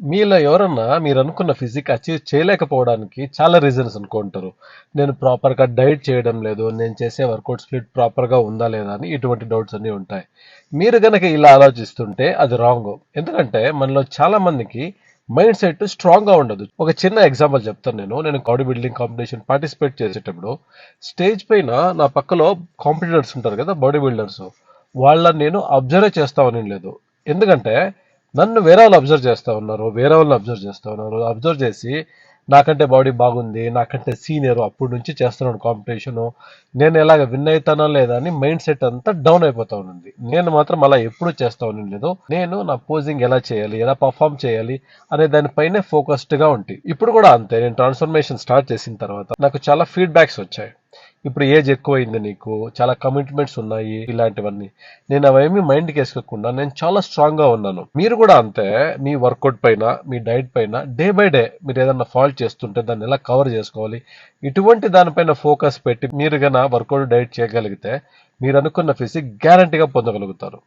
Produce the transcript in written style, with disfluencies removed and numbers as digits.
మీలో ఎవరన్నా మీరనుకున్న physique achieve చేయలేకపోవడానికి చాలా రీజన్స్ అనుకుంటారు. నేను ప్రాపర్‌గా డైట్ చేయడం లేదు. నేను చేసే వర్కౌట్ స్ప్లిట్ ప్రాపర్‌గా ఉందా లేదా అని ఇటువంటి డౌట్స్ అన్నీ ఉంటాయి. మీరు గనక ఇలా ఆలోచిస్తుంటే అది రాంగ్. ఎందుకంటే మనలో చాలా మందికి మైండ్ సెట్ స్ట్రాంగ్‌గా ఉండదు. ఒక చిన్న ఎగ్జాంపుల్ చెప్తాను నేను. నేను బాడీ బిల్డింగ్ కాంపిటీషన్ పార్టిసిపేట్ చేసేటప్పుడు స్టేజ్ పైన నా పక్కలో కాంపిటీటర్స్ ఉంటారు కదా! Body builders. వాళ్ళని నేను అబ్జర్వ్ చేస్తా ఉన్నినలేదు. ఎందుకంటే నన్ను వేరే వాళ్ళు అబ్జర్వ్ చేస్తా ఉన్నారు. వేరే వాళ్ళని అబ్జర్వ్ చేస్తా ఉన్నారు. అబ్జర్వ్ చేసి నాకంటే బాడీ బాగుంది. నాకంటే సీనియర్ అప్పటి నుంచి చేస్తున్నాను కాంపిటీషను. నేను ఎలాగ విన్ అవుతానా లేదా అని మైండ్ సెట్ అంతా డౌన్ అయిపోతా ఉంది. నేను మాత్రం అలా ఎప్పుడూ చేస్తా ఉండలేదు. నేను నా పోజింగ్ ఎలా చేయాలి, ఎలా పర్ఫామ్ చేయాలి అనే దానిపైనే ఫోకస్డ్ గా ఉంటాయి. ఇప్పుడు కూడా అంతే. నేను ట్రాన్స్ఫర్మేషన్ స్టార్ట్ చేసిన తర్వాత నాకు చాలా ఫీడ్బ్యాక్స్ వచ్చాయి. ఇప్పుడు ఏజ్ ఎక్కువైంది నీకు, చాలా కమిట్మెంట్స్ ఉన్నాయి, ఇలాంటివన్నీ. నేను అవేమి మైండ్కి వేసుకోకుండా నేను చాలా స్ట్రాంగ్ గా ఉన్నాను. మీరు కూడా అంతే. మీ వర్కౌట్ పైన, మీ డైట్ పైన డే బై డే మీరు ఏదన్నా ఫాల్ట్ చేస్తుంటే దాన్ని ఎలా కవర్ చేసుకోవాలి, ఇటువంటి దానిపైన ఫోకస్ పెట్టి మీరు గన వర్కౌట్ డైట్ చేయగలిగితే మీరు అనుకున్న ఫిజిక్ గ్యారంటీగా పొందగలుగుతారు.